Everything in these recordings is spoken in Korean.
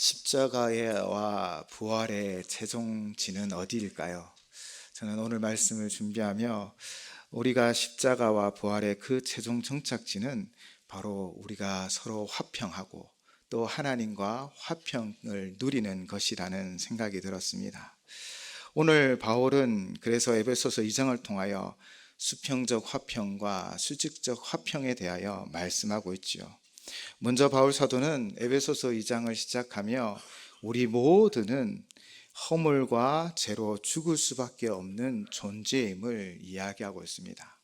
십자가와 부활의 최종지는 어디일까요? 저는 오늘 말씀을 준비하며 우리가 십자가와 부활의 그 최종 정착지는 바로 우리가 서로 화평하고 또 하나님과 화평을 누리는 것이라는 생각이 들었습니다. 오늘 바울은 그래서 에베소서 2장을 통하여 수평적 화평과 수직적 화평에 대하여 말씀하고 있지요. 먼저 바울 사도는 에베소서 2장을 시작하며 우리 모두는 허물과 죄로 죽을 수밖에 없는 존재임을 이야기하고 있습니다.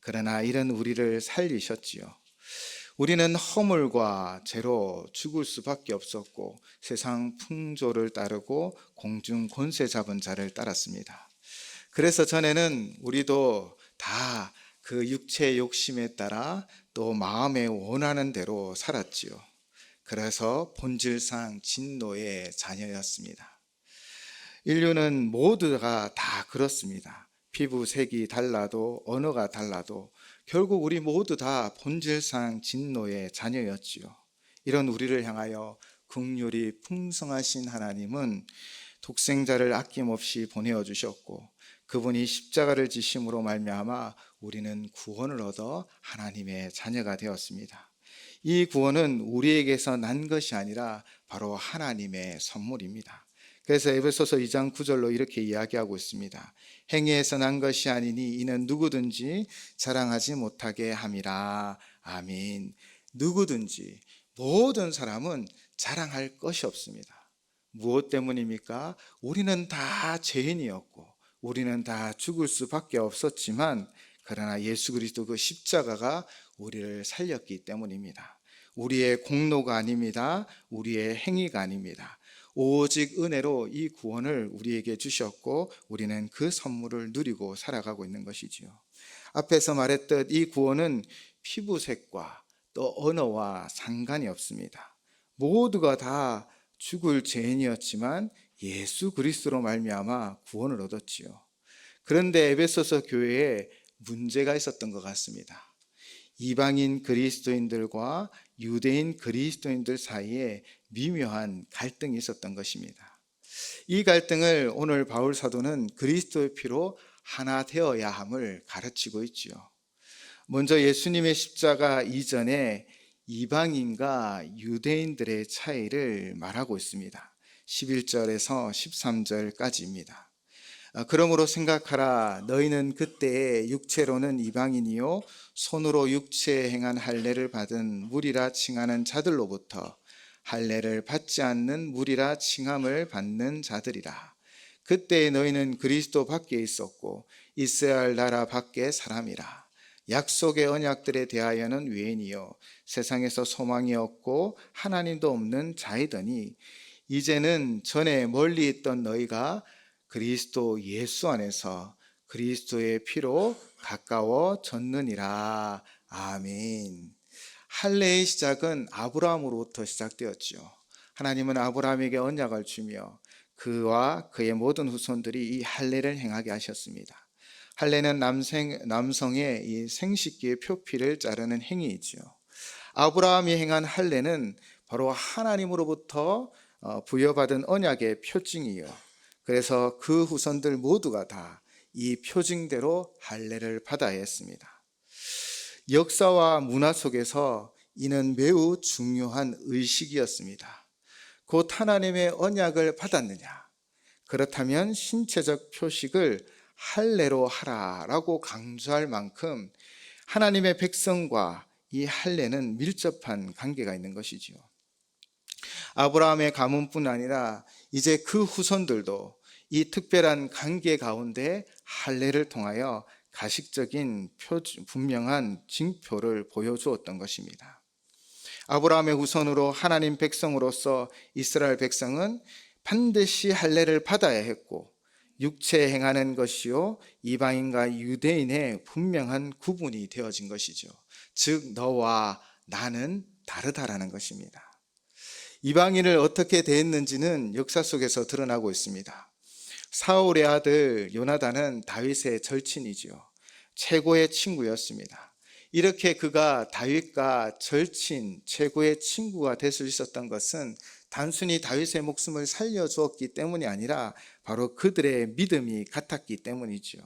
그러나 이런 우리를 살리셨지요. 우리는 허물과 죄로 죽을 수밖에 없었고 세상 풍조를 따르고 공중 권세 잡은 자를 따랐습니다. 그래서 전에는 우리도 다 그 육체의 욕심에 따라 또 마음에 원하는 대로 살았지요. 그래서 본질상 진노의 자녀였습니다. 인류는 모두가 다 그렇습니다. 피부색이 달라도 언어가 달라도 결국 우리 모두 다 본질상 진노의 자녀였지요. 이런 우리를 향하여 긍휼이 풍성하신 하나님은 독생자를 아낌없이 보내어 주셨고 그분이 십자가를 지심으로 말미암아 우리는 구원을 얻어 하나님의 자녀가 되었습니다. 이 구원은 우리에게서 난 것이 아니라 바로 하나님의 선물입니다. 그래서 에베소서 2장 9절로 이렇게 이야기하고 있습니다. 행위에서 난 것이 아니니 이는 누구든지 자랑하지 못하게 함이라. 아멘. 누구든지 모든 사람은 자랑할 것이 없습니다. 무엇 때문입니까? 우리는 다 죄인이었고 우리는 다 죽을 수밖에 없었지만 그러나 예수 그리스도 그 십자가가 우리를 살렸기 때문입니다. 우리의 공로가 아닙니다. 우리의 행위가 아닙니다. 오직 은혜로 이 구원을 우리에게 주셨고 우리는 그 선물을 누리고 살아가고 있는 것이지요. 앞에서 말했듯 이 구원은 피부색과 또 언어와 상관이 없습니다. 모두가 다 죽을 죄인이었지만 예수 그리스도로 말미암아 구원을 얻었지요. 그런데 에베소서 교회에 문제가 있었던 것 같습니다. 이방인 그리스도인들과 유대인 그리스도인들 사이에 미묘한 갈등이 있었던 것입니다. 이 갈등을 오늘 바울 사도는 그리스도의 피로 하나 되어야 함을 가르치고 있지요. 먼저 예수님의 십자가 이전에 이방인과 유대인들의 차이를 말하고 있습니다. 11절에서 13절까지입니다. 그러므로 생각하라. 너희는 그때에 육체로는 이방인이요 손으로 육체에 행한 할례를 받은 무리라 칭하는 자들로부터 할례를 받지 않는 무리라 칭함을 받는 자들이라. 그때에 너희는 그리스도 밖에 있었고 있어야 할 나라 밖의 사람이라. 약속의 언약들에 대하여는 외인이요 세상에서 소망이 없고 하나님도 없는 자이더니 이제는 전에 멀리 있던 너희가 그리스도 예수 안에서 그리스도의 피로 가까워졌느니라. 아멘. 할례의 시작은 아브라함으로부터 시작되었지요. 하나님은 아브라함에게 언약을 주며 그와 그의 모든 후손들이 이 할례를 행하게 하셨습니다. 할례는 남성의 이 생식기의 표피를 자르는 행위이지요. 아브라함이 행한 할례는 바로 하나님으로부터 부여받은 언약의 표징이요. 그래서 그 후손들 모두가 다 이 표징대로 할례를 받아야 했습니다. 역사와 문화 속에서 이는 매우 중요한 의식이었습니다. 곧 하나님의 언약을 받았느냐? 그렇다면 신체적 표식을 할례로 하라라고 강조할 만큼 하나님의 백성과 이 할례는 밀접한 관계가 있는 것이지요. 아브라함의 가문뿐 아니라 이제 그 후손들도 이 특별한 관계 가운데 할례를 통하여 가식적인 분명한 징표를 보여주었던 것입니다. 아브라함의 후손으로 하나님 백성으로서 이스라엘 백성은 반드시 할례를 받아야 했고 육체에 행하는 것이요 이방인과 유대인의 분명한 구분이 되어진 것이죠. 즉 너와 나는 다르다라는 것입니다. 이방인을 어떻게 대했는지는 역사 속에서 드러나고 있습니다. 사울의 아들 요나단은 다윗의 절친이지요. 최고의 친구였습니다. 이렇게 그가 다윗과 절친, 최고의 친구가 될 수 있었던 것은 단순히 다윗의 목숨을 살려주었기 때문이 아니라 바로 그들의 믿음이 같았기 때문이죠.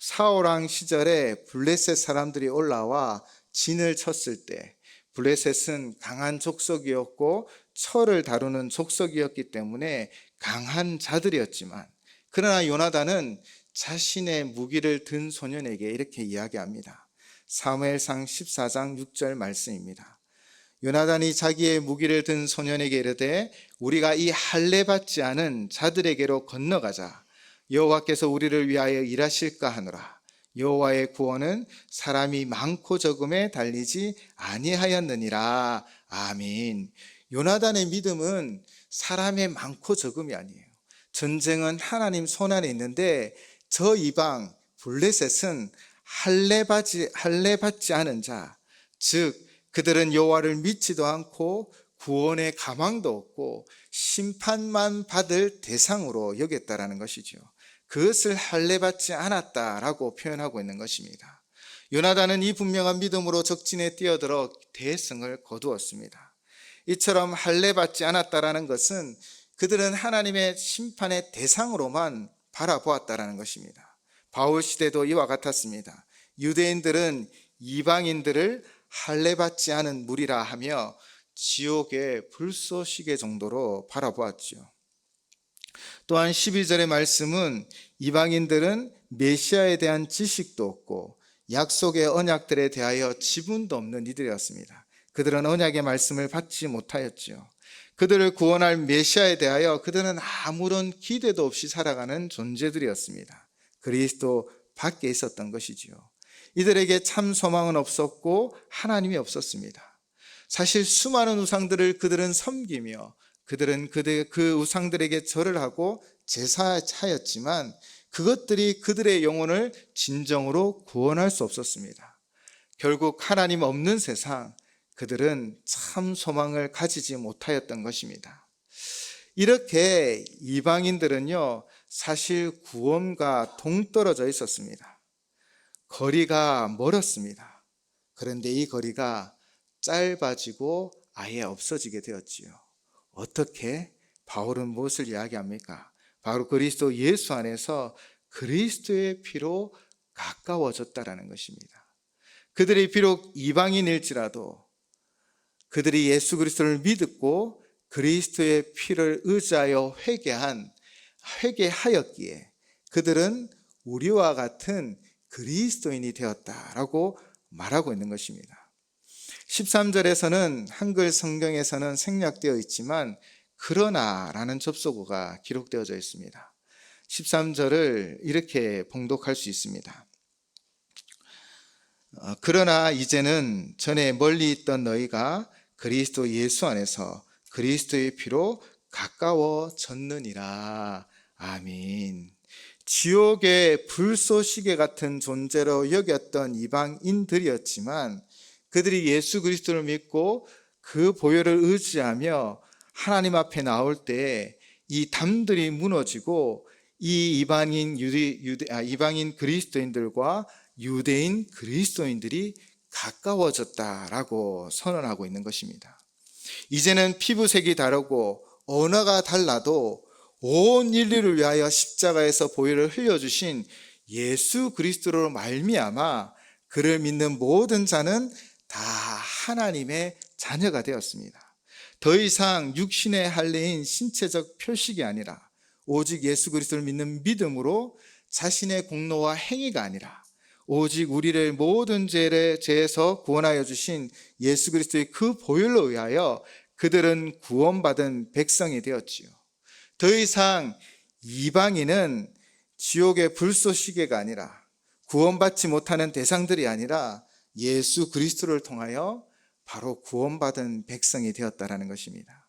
사울왕 시절에 블레셋 사람들이 올라와 진을 쳤을 때 블레셋은 강한 족속이었고 철을 다루는 족속이었기 때문에 강한 자들이었지만, 그러나 요나단은 자신의 무기를 든 소년에게 이렇게 이야기합니다. 사무엘상 14장 6절 말씀입니다. 요나단이 자기의 무기를 든 소년에게 이르되 우리가 이 할례 받지 않은 자들에게로 건너가자. 여호와께서 우리를 위하여 일하실까 하노라. 여호와의 구원은 사람이 많고 적음에 달리지 아니하였느니라. 아멘. 요나단의 믿음은 사람의 많고 적음이 아니에요. 전쟁은 하나님 손안에 있는데 저 이방 블레셋은 할례 받지 않은 자, 즉 그들은 여호와를 믿지도 않고 구원의 가망도 없고 심판만 받을 대상으로 여겼다라는 것이죠. 그것을 할례 받지 않았다라고 표현하고 있는 것입니다. 요나단은 이 분명한 믿음으로 적진에 뛰어들어 대승을 거두었습니다. 이처럼 할례 받지 않았다라는 것은 그들은 하나님의 심판의 대상으로만 바라보았다라는 것입니다. 바울 시대도 이와 같았습니다. 유대인들은 이방인들을 할례 받지 않은 무리라 하며 지옥의 불쏘시개 정도로 바라보았죠. 또한 12절의 말씀은 이방인들은 메시아에 대한 지식도 없고 약속의 언약들에 대하여 지분도 없는 이들이었습니다. 그들은 언약의 말씀을 받지 못하였죠. 그들을 구원할 메시아에 대하여 그들은 아무런 기대도 없이 살아가는 존재들이었습니다. 그리스도 밖에 있었던 것이지요. 이들에게 참 소망은 없었고 하나님이 없었습니다. 사실 수많은 우상들을 그들은 섬기며 그들은 그 우상들에게 절을 하고 제사하였지만 그것들이 그들의 영혼을 진정으로 구원할 수 없었습니다. 결국 하나님 없는 세상, 그들은 참 소망을 가지지 못하였던 것입니다. 이렇게 이방인들은요, 사실 구원과 동떨어져 있었습니다. 거리가 멀었습니다. 그런데 이 거리가 짧아지고 아예 없어지게 되었지요. 어떻게? 바울은 무엇을 이야기합니까? 바로 그리스도 예수 안에서 그리스도의 피로 가까워졌다라는 것입니다. 그들이 비록 이방인일지라도 그들이 예수 그리스도를 믿고 그리스도의 피를 의지하여 회개하였기에 그들은 우리와 같은 그리스도인이 되었다라고 말하고 있는 것입니다. 13절에서는 한글 성경에서는 생략되어 있지만 그러나라는 접속어가 기록되어져 있습니다. 13절을 이렇게 봉독할 수 있습니다. 그러나 이제는 전에 멀리 있던 너희가 그리스도 예수 안에서 그리스도의 피로 가까워졌느니라. 아멘. 지옥의 불쏘시개 같은 존재로 여겼던 이방인들이었지만 그들이 예수 그리스도를 믿고 그 보혈을 의지하며 하나님 앞에 나올 때 이 담들이 무너지고 이 이방인 그리스도인들과 유대인 그리스도인들이 가까워졌다라고 선언하고 있는 것입니다. 이제는 피부색이 다르고 언어가 달라도 온 인류를 위하여 십자가에서 보혈을 흘려주신 예수 그리스도로 말미암아 그를 믿는 모든 자는 다 하나님의 자녀가 되었습니다. 더 이상 육신의 할례인 신체적 표식이 아니라 오직 예수 그리스도를 믿는 믿음으로 자신의 공로와 행위가 아니라 오직 우리를 모든 죄에서 구원하여 주신 예수 그리스도의 그 보혈로 의하여 그들은 구원받은 백성이 되었지요. 더 이상 이방인은 지옥의 불쏘시개가 아니라 구원받지 못하는 대상들이 아니라 예수 그리스도를 통하여 바로 구원받은 백성이 되었다라는 것입니다.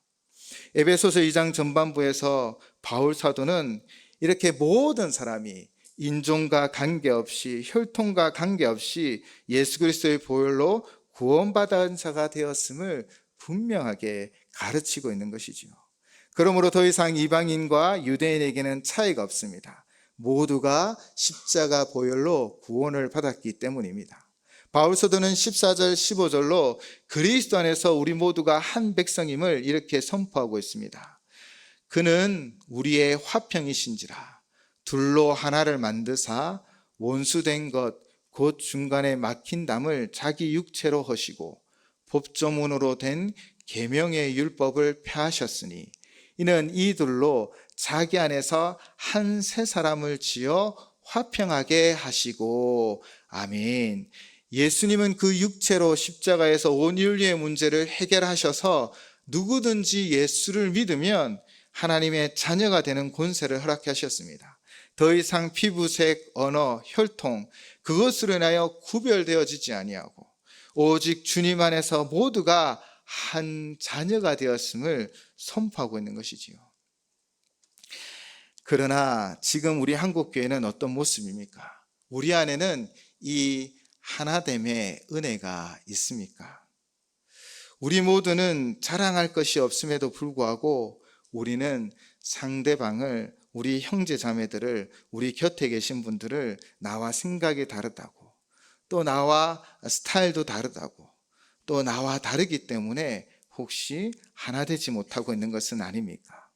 에베소서 2장 전반부에서 바울 사도는 이렇게 모든 사람이 인종과 관계없이 혈통과 관계없이 예수 그리스도의 보혈로 구원받은 자가 되었음을 분명하게 가르치고 있는 것이지요. 그러므로 더 이상 이방인과 유대인에게는 차이가 없습니다. 모두가 십자가 보혈로 구원을 받았기 때문입니다. 바울 사도는 14절 15절로 그리스도 안에서 우리 모두가 한 백성임을 이렇게 선포하고 있습니다. 그는 우리의 화평이신지라 둘로 하나를 만드사 원수된 것 곧 중간에 막힌 담을 자기 육체로 허시고 법조문으로 된 계명의 율법을 폐하셨으니 이는 이둘로 자기 안에서 한 새 사람을 지어 화평하게 하시고. 아멘. 예수님은 그 육체로 십자가에서 온 인류의 문제를 해결하셔서 누구든지 예수를 믿으면 하나님의 자녀가 되는 권세를 허락하셨습니다. 더 이상 피부색, 언어, 혈통 그것으로 인하여 구별되어지지 아니하고 오직 주님 안에서 모두가 한 자녀가 되었음을 선포하고 있는 것이지요. 그러나 지금 우리 한국교회는 어떤 모습입니까? 우리 안에는 이 하나됨의 은혜가 있습니까? 우리 모두는 자랑할 것이 없음에도 불구하고 우리는 상대방을, 우리 형제 자매들을, 우리 곁에 계신 분들을 나와 생각이 다르다고, 또 나와 스타일도 다르다고, 또 나와 다르기 때문에 혹시 하나 되지 못하고 있는 것은 아닙니까?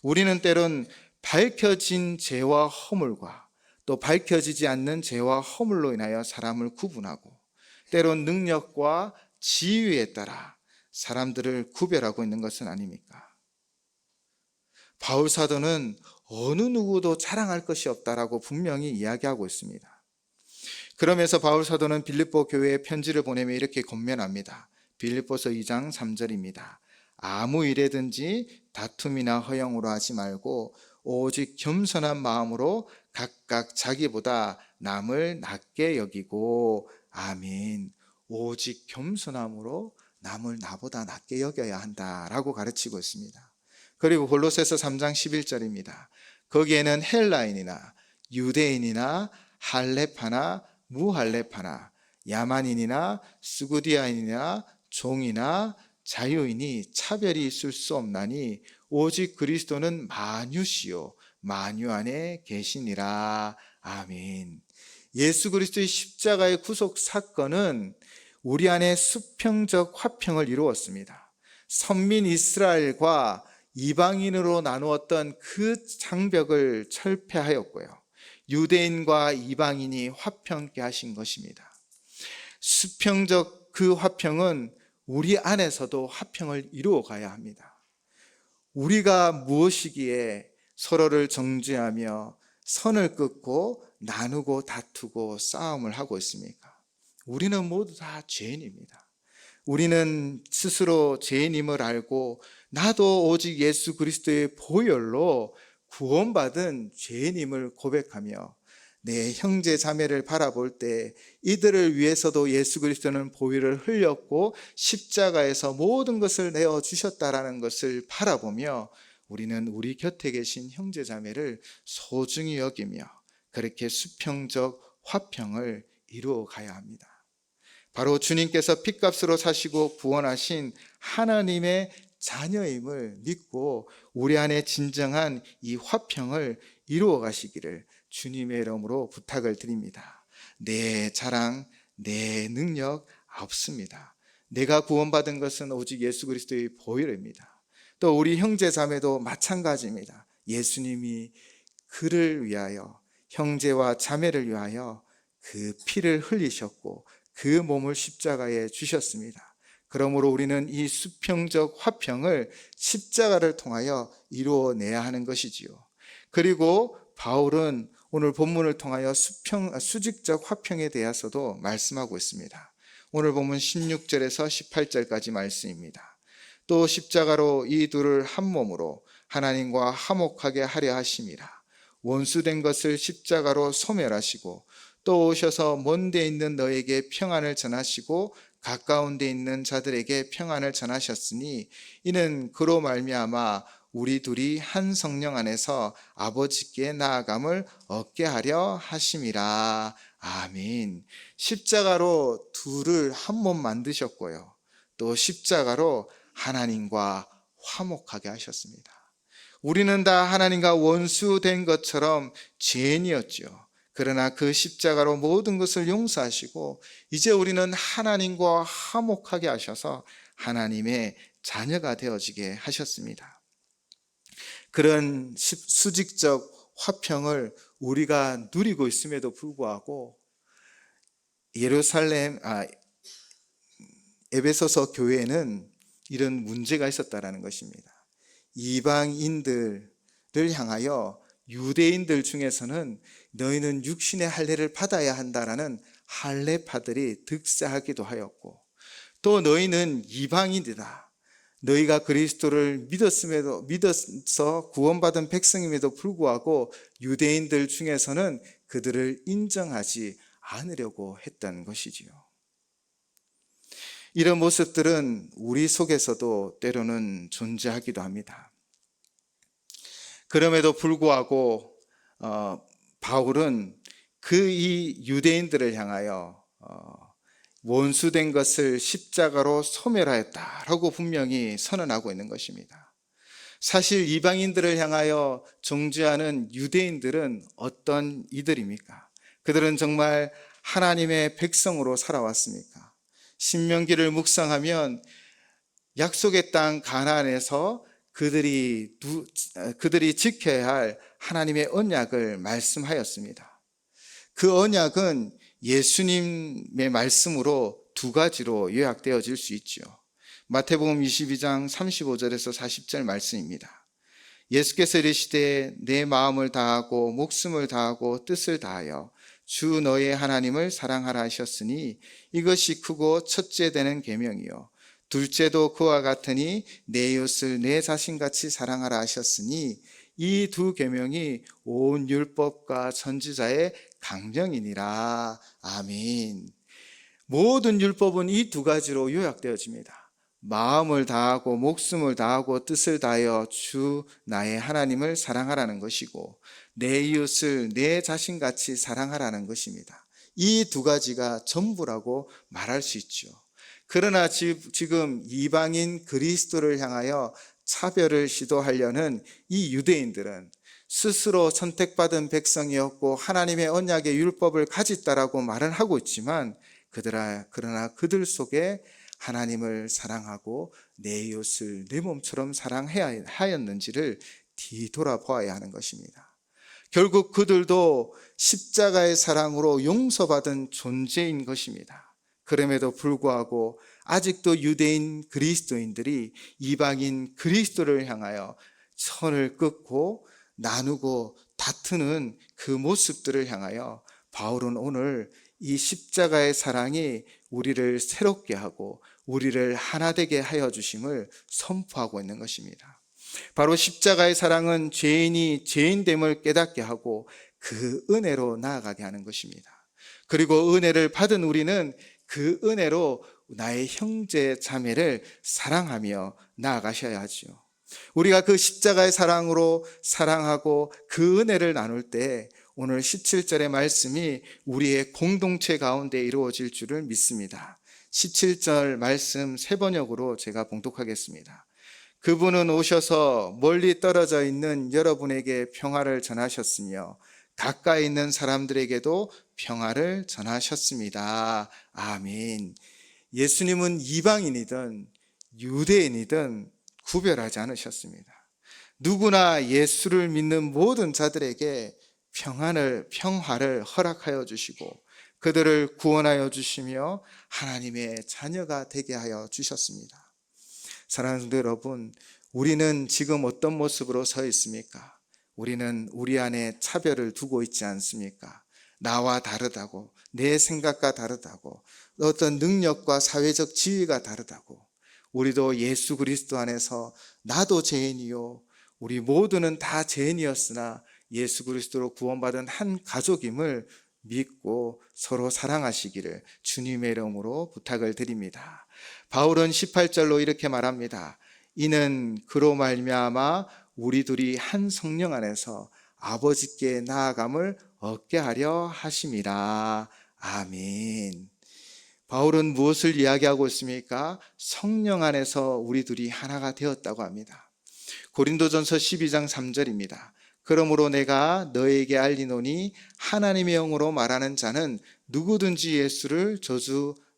우리는 때론 밝혀진 죄와 허물과 또 밝혀지지 않는 죄와 허물로 인하여 사람을 구분하고 때론 능력과 지위에 따라 사람들을 구별하고 있는 것은 아닙니까? 바울 사도는 어느 누구도 자랑할 것이 없다라고 분명히 이야기하고 있습니다. 그러면서 바울 사도는 빌립보 교회에 편지를 보내며 이렇게 권면합니다. 빌립보서 2장 3절입니다. 아무 일에든지 다툼이나 허영으로 하지 말고 오직 겸손한 마음으로 각각 자기보다 남을 낮게 여기고. 아멘. 오직 겸손함으로 남을 나보다 낮게 여겨야 한다라고 가르치고 있습니다. 그리고 골로새서 3장 11절입니다. 거기에는 헬라인이나 유대인이나 할레파나 무할레파나 야만인이나 스구디아인이나 종이나 자유인이 차별이 있을 수 없나니 오직 그리스도는 만유시요 만유 안에 계시니라. 아멘. 예수 그리스도의 십자가의 구속 사건은 우리 안에 수평적 화평을 이루었습니다. 선민 이스라엘과 이방인으로 나누었던 그 장벽을 철폐하였고요. 유대인과 이방인이 화평케 하신 것입니다. 수평적 그 화평은 우리 안에서도 화평을 이루어 가야 합니다. 우리가 무엇이기에 서로를 정죄하며 선을 끊고 나누고 다투고 싸움을 하고 있습니까? 우리는 모두 다 죄인입니다. 우리는 스스로 죄인임을 알고 나도 오직 예수 그리스도의 보혈로 구원받은 죄인임을 고백하며 내 형제 자매를 바라볼 때 이들을 위해서도 예수 그리스도는 보혈을 흘렸고 십자가에서 모든 것을 내어주셨다라는 것을 바라보며 우리는 우리 곁에 계신 형제 자매를 소중히 여기며 그렇게 수평적 화평을 이루어 가야 합니다. 바로 주님께서 핏값으로 사시고 구원하신 하나님의 자녀임을 믿고 우리 안에 진정한 이 화평을 이루어 가시기를 주님의 이름으로 부탁을 드립니다. 내 자랑, 내 능력 없습니다. 내가 구원받은 것은 오직 예수 그리스도의 보혈입니다. 또 우리 형제 자매도 마찬가지입니다. 예수님이 그를 위하여, 형제와 자매를 위하여 그 피를 흘리셨고 그 몸을 십자가에 주셨습니다. 그러므로 우리는 이 수평적 화평을 십자가를 통하여 이루어내야 하는 것이지요. 그리고 바울은 오늘 본문을 통하여 수직적 화평에 대해서도 말씀하고 있습니다. 오늘 본문 16절에서 18절까지 말씀입니다. 또 십자가로 이 둘을 한 몸으로 하나님과 화목하게 하려 하심이라. 원수된 것을 십자가로 소멸하시고 또 오셔서 먼 데 있는 너에게 평안을 전하시고 가까운 데 있는 자들에게 평안을 전하셨으니 이는 그로 말미암아 우리 둘이 한 성령 안에서 아버지께 나아감을 얻게 하려 하심이라. 아멘. 십자가로 둘을 한 몸 만드셨고요. 또 십자가로 하나님과 화목하게 하셨습니다. 우리는 다 하나님과 원수된 것처럼 죄인이었죠. 그러나 그 십자가로 모든 것을 용서하시고 이제 우리는 하나님과 화목하게 하셔서 하나님의 자녀가 되어지게 하셨습니다. 그런 수직적 화평을 우리가 누리고 있음에도 불구하고 에베소서 교회에는 이런 문제가 있었다라는 것입니다. 이방인들을 향하여 유대인들 중에서는 너희는 육신의 할례를 받아야 한다라는 할례파들이 득세하기도 하였고, 또 너희는 이방인이다, 너희가 그리스도를 믿어서 구원받은 백성임에도 불구하고 유대인들 중에서는 그들을 인정하지 않으려고 했던 것이지요. 이런 모습들은 우리 속에서도 때로는 존재하기도 합니다. 그럼에도 불구하고 바울은 이 유대인들을 향하여 원수된 것을 십자가로 소멸하였다라고 분명히 선언하고 있는 것입니다. 사실 이방인들을 향하여 정죄하는 유대인들은 어떤 이들입니까? 그들은 정말 하나님의 백성으로 살아왔습니까? 신명기를 묵상하면 약속의 땅 가나안에서 그들이 지켜야 할 하나님의 언약을 말씀하였습니다. 그 언약은 예수님의 말씀으로 두 가지로 요약되어질 수 있죠. 마태복음 22장 35절에서 40절 말씀입니다. 예수께서 이르시되 내 마음을 다하고 목숨을 다하고 뜻을 다하여 주 너의 하나님을 사랑하라 하셨으니 이것이 크고 첫째 되는 계명이요 둘째도 그와 같으니 내 이웃을 내 자신같이 사랑하라 하셨으니 이 두 계명이 온 율법과 선지자의 강령이니라. 아멘. 모든 율법은 이 두 가지로 요약되어집니다. 마음을 다하고 목숨을 다하고 뜻을 다하여 주 나의 하나님을 사랑하라는 것이고 내 이웃을 내 자신같이 사랑하라는 것입니다. 이 두 가지가 전부라고 말할 수 있죠. 그러나 지금 이방인 그리스도를 향하여 차별을 시도하려는 이 유대인들은 스스로 선택받은 백성이었고 하나님의 언약의 율법을 가졌다라고 말을 하고 있지만 그러나 그들 속에 하나님을 사랑하고 내 이웃을 내 몸처럼 사랑해야 하였는지를 뒤돌아보아야 하는 것입니다. 결국 그들도 십자가의 사랑으로 용서받은 존재인 것입니다. 그럼에도 불구하고 아직도 유대인 그리스도인들이 이방인 그리스도를 향하여 선을 끊고 나누고 다투는 그 모습들을 향하여 바울은 오늘 이 십자가의 사랑이 우리를 새롭게 하고 우리를 하나 되게 하여 주심을 선포하고 있는 것입니다. 바로 십자가의 사랑은 죄인이 죄인됨을 깨닫게 하고 그 은혜로 나아가게 하는 것입니다. 그리고 은혜를 받은 우리는 그 은혜로 나의 형제 자매를 사랑하며 나아가셔야 하죠. 우리가 그 십자가의 사랑으로 사랑하고 그 은혜를 나눌 때 오늘 17절의 말씀이 우리의 공동체 가운데 이루어질 줄을 믿습니다. 17절 말씀 세 번역으로 제가 봉독하겠습니다. 그분은 오셔서 멀리 떨어져 있는 여러분에게 평화를 전하셨으며 가까이 있는 사람들에게도 평화를 전하셨습니다. 아멘. 예수님은 이방인이든 유대인이든 구별하지 않으셨습니다. 누구나 예수를 믿는 모든 자들에게 평화를 허락하여 주시고 그들을 구원하여 주시며 하나님의 자녀가 되게 하여 주셨습니다. 사랑하는 성도 여러분, 우리는 지금 어떤 모습으로 서 있습니까? 우리는 우리 안에 차별을 두고 있지 않습니까? 나와 다르다고, 내 생각과 다르다고, 어떤 능력과 사회적 지위가 다르다고. 우리도 예수 그리스도 안에서 나도 죄인이요, 우리 모두는 다 죄인이었으나 예수 그리스도로 구원받은 한 가족임을 믿고 서로 사랑하시기를 주님의 이름으로 부탁을 드립니다. 바울은 18절로 이렇게 말합니다. 이는 그로 말미암아 우리 둘이 한 성령 안에서 아버지께 나아감을 얻게 하려 하심이라. 아멘. 바울은 무엇을 이야기하고 있습니까? 성령 안에서 우리 둘이 하나가 되었다고 합니다. 고린도전서 12장 3절입니다. 그러므로 내가 너에게 알리노니 하나님의 영으로 말하는 자는 누구든지 예수를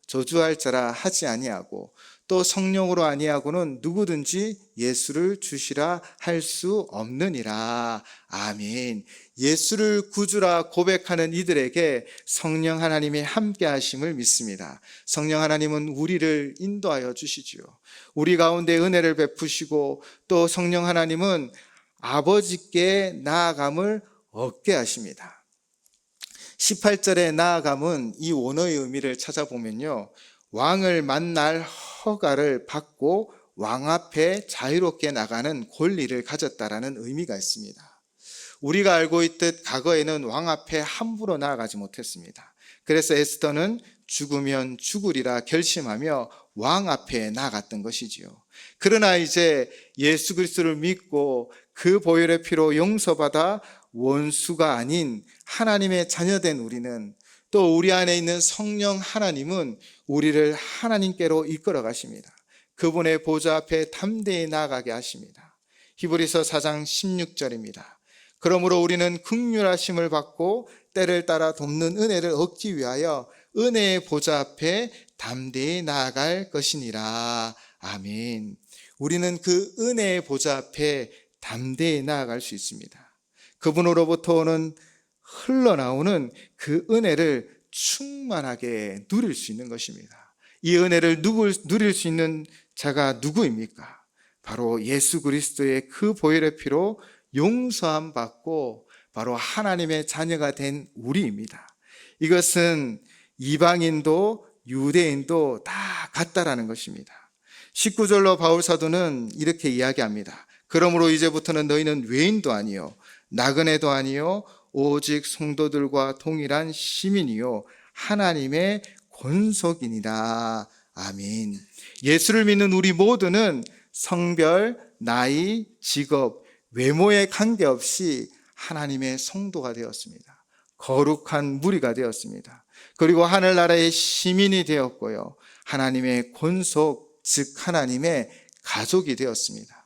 저주할 자라 하지 아니하고 또 성령으로 아니하고는 누구든지 예수를 주시라 할 수 없느니라. 아멘. 예수를 구주라 고백하는 이들에게 성령 하나님이 함께 하심을 믿습니다. 성령 하나님은 우리를 인도하여 주시지요. 우리 가운데 은혜를 베푸시고 또 성령 하나님은 아버지께 나아감을 얻게 하십니다. 18절의 나아감은 이 원어의 의미를 찾아보면요, 왕을 만날 허가를 받고 왕 앞에 자유롭게 나가는 권리를 가졌다라는 의미가 있습니다. 우리가 알고 있듯 과거에는 왕 앞에 함부로 나아가지 못했습니다. 그래서 에스더는 죽으면 죽으리라 결심하며 왕 앞에 나아갔던 것이지요. 그러나 이제 예수 그리스도를 믿고 그 보혈의 피로 용서받아 원수가 아닌 하나님의 자녀된 우리는, 또 우리 안에 있는 성령 하나님은 우리를 하나님께로 이끌어 가십니다. 그분의 보좌 앞에 담대히 나아가게 하십니다. 히브리서 4장 16절입니다. 그러므로 우리는 긍휼하심을 받고 때를 따라 돕는 은혜를 얻기 위하여 은혜의 보좌 앞에 담대히 나아갈 것이니라. 아멘. 우리는 그 은혜의 보좌 앞에 담대히 나아갈 수 있습니다. 그분으로부터 오는 흘러나오는 그 은혜를 충만하게 누릴 수 있는 것입니다. 이 은혜를 누릴 수 있는 자가 누구입니까? 바로 예수 그리스도의 그 보혈의 피로 용서함 받고 바로 하나님의 자녀가 된 우리입니다. 이것은 이방인도 유대인도 다 같다라는 것입니다. 19절로 바울 사도는 이렇게 이야기합니다. 그러므로 이제부터는 너희는 외인도 아니요 나그네도 아니요 오직 성도들과 동일한 시민이요 하나님의 권속이니라. 아멘. 예수를 믿는 우리 모두는 성별, 나이, 직업, 외모에 관계없이 하나님의 성도가 되었습니다. 거룩한 무리가 되었습니다. 그리고 하늘나라의 시민이 되었고요, 하나님의 권속, 즉 하나님의 가족이 되었습니다.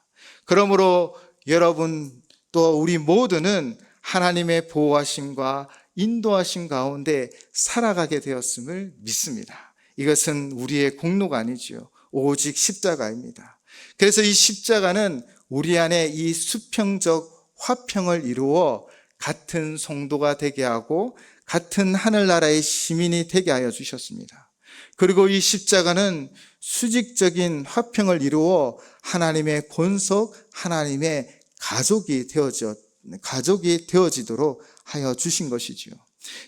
그러므로 여러분 또 우리 모두는 하나님의 보호하심과 인도하심 가운데 살아가게 되었음을 믿습니다. 이것은 우리의 공로가 아니지요. 오직 십자가입니다. 그래서 이 십자가는 우리 안에 이 수평적 화평을 이루어 같은 성도가 되게 하고 같은 하늘나라의 시민이 되게 하여 주셨습니다. 그리고 이 십자가는 수직적인 화평을 이루어 하나님의 권속, 하나님의 가족이 되어지도록 하여 주신 것이지요.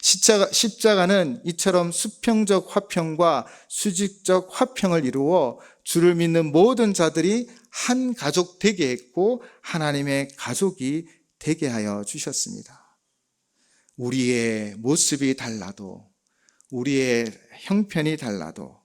십자가는 이처럼 수평적 화평과 수직적 화평을 이루어 주를 믿는 모든 자들이 한 가족 되게 했고 하나님의 가족이 되게 하여 주셨습니다. 우리의 모습이 달라도, 우리의 형편이 달라도,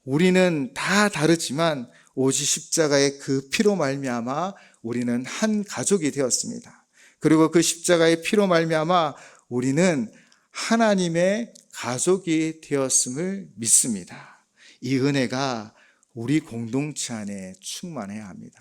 우리는 다 다르지만 오직 십자가의 그 피로 말미암아 우리는 한 가족이 되었습니다. 그리고 그 십자가의 피로 말미암아 우리는 하나님의 가족이 되었음을 믿습니다. 이 은혜가 우리 공동체 안에 충만해야 합니다.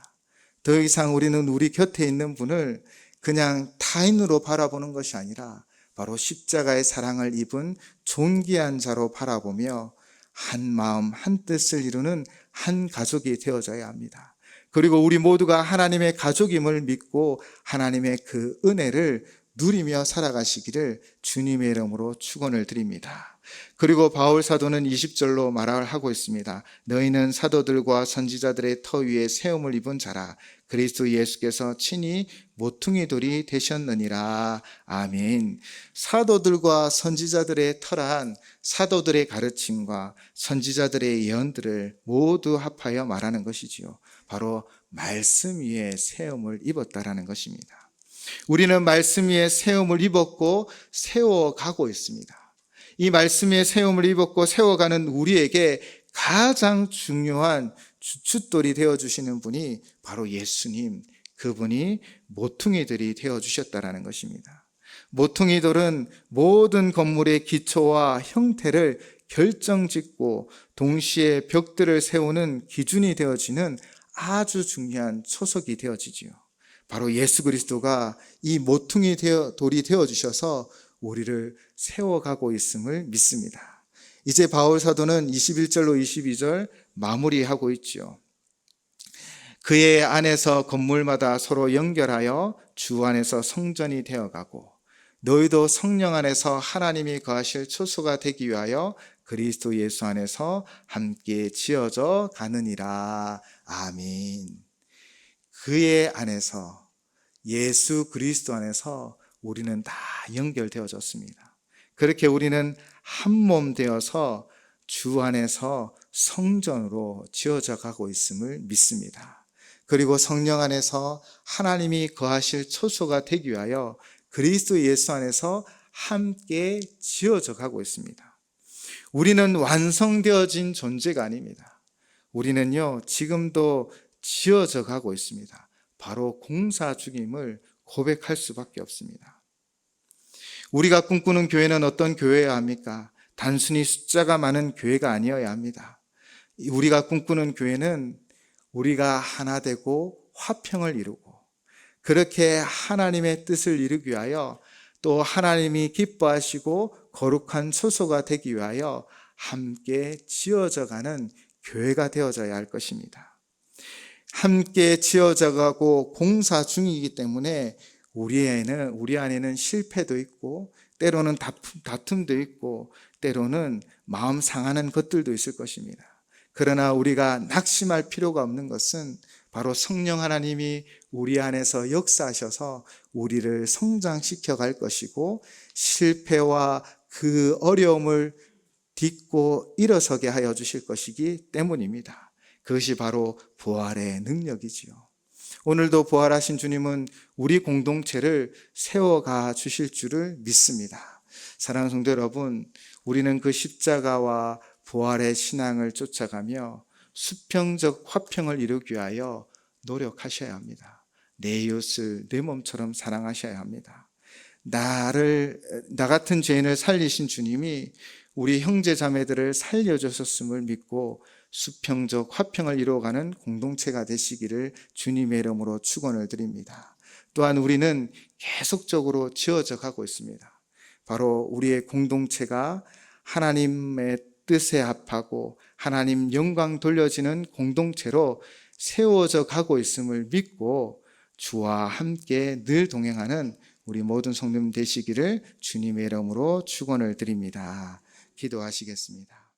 더 이상 우리는 우리 곁에 있는 분을 그냥 타인으로 바라보는 것이 아니라 바로 십자가의 사랑을 입은 존귀한 자로 바라보며 한 마음 한 뜻을 이루는 한 가족이 되어져야 합니다. 그리고 우리 모두가 하나님의 가족임을 믿고 하나님의 그 은혜를 누리며 살아가시기를 주님의 이름으로 축원을 드립니다. 그리고 바울 사도는 20절로 말하고 있습니다. 너희는 사도들과 선지자들의 터 위에 세움을 입은 자라. 그리스도 예수께서 친히 모퉁이돌이 되셨느니라. 아멘. 사도들과 선지자들의 터란 사도들의 가르침과 선지자들의 예언들을 모두 합하여 말하는 것이지요. 바로 말씀 위에 세움을 입었다라는 것입니다. 우리는 말씀 위에 세움을 입었고 세워가고 있습니다. 이 말씀 위에 세움을 입었고 세워가는 우리에게 가장 중요한 주춧돌이 되어주시는 분이 바로 예수님, 그분이 모퉁이들이 되어주셨다라는 것입니다. 모퉁이돌은 모든 건물의 기초와 형태를 결정짓고 동시에 벽들을 세우는 기준이 되어지는 아주 중요한 초석이 되어지지요. 바로 예수 그리스도가 이 모퉁이 돌이 되어 주셔서 우리를 세워가고 있음을 믿습니다. 이제 바울 사도는 21절로 22절 마무리하고 있죠. 그의 안에서 건물마다 서로 연결하여 주 안에서 성전이 되어가고 너희도 성령 안에서 하나님이 거하실 초소가 되기 위하여 그리스도 예수 안에서 함께 지어져 가느니라. 아멘. 그의 안에서, 예수 그리스도 안에서 우리는 다 연결되어졌습니다. 그렇게 우리는 한 몸 되어서 주 안에서 성전으로 지어져 가고 있음을 믿습니다. 그리고 성령 안에서 하나님이 거하실 초소가 되기 위하여 그리스도 예수 안에서 함께 지어져 가고 있습니다. 우리는 완성되어진 존재가 아닙니다. 우리는요, 지금도 지어져 가고 있습니다. 바로 공사 중임을 고백할 수밖에 없습니다. 우리가 꿈꾸는 교회는 어떤 교회여야 합니까? 단순히 숫자가 많은 교회가 아니어야 합니다. 우리가 꿈꾸는 교회는 우리가 하나 되고 화평을 이루고 그렇게 하나님의 뜻을 이루기 위하여 또 하나님이 기뻐하시고 거룩한 초소가 되기 위하여 함께 지어져 가는 교회가 되어져야 할 것입니다. 함께 지어져 가고 공사 중이기 때문에 우리 안에는 실패도 있고 때로는 다툼도 있고 때로는 마음 상하는 것들도 있을 것입니다. 그러나 우리가 낙심할 필요가 없는 것은 바로 성령 하나님이 우리 안에서 역사하셔서 우리를 성장시켜 갈 것이고 실패와 그 어려움을 딛고 일어서게 하여 주실 것이기 때문입니다. 그것이 바로 부활의 능력이지요. 오늘도 부활하신 주님은 우리 공동체를 세워가 주실 줄을 믿습니다. 사랑하는 성도 여러분, 우리는 그 십자가와 부활의 신앙을 쫓아가며 수평적 화평을 이루기 위하여 노력하셔야 합니다. 내 이웃을 내 몸처럼 사랑하셔야 합니다. 나 같은 죄인을 살리신 주님이 우리 형제 자매들을 살려주셨음을 믿고 수평적 화평을 이루어가는 공동체가 되시기를 주님의 이름으로 축원을 드립니다. 또한 우리는 계속적으로 지어져 가고 있습니다. 바로 우리의 공동체가 하나님의 뜻에 합하고 하나님 영광 돌려지는 공동체로 세워져 가고 있음을 믿고 주와 함께 늘 동행하는 우리 모든 성도님 되시기를 주님의 이름으로 축원을 드립니다. 기도하시겠습니다.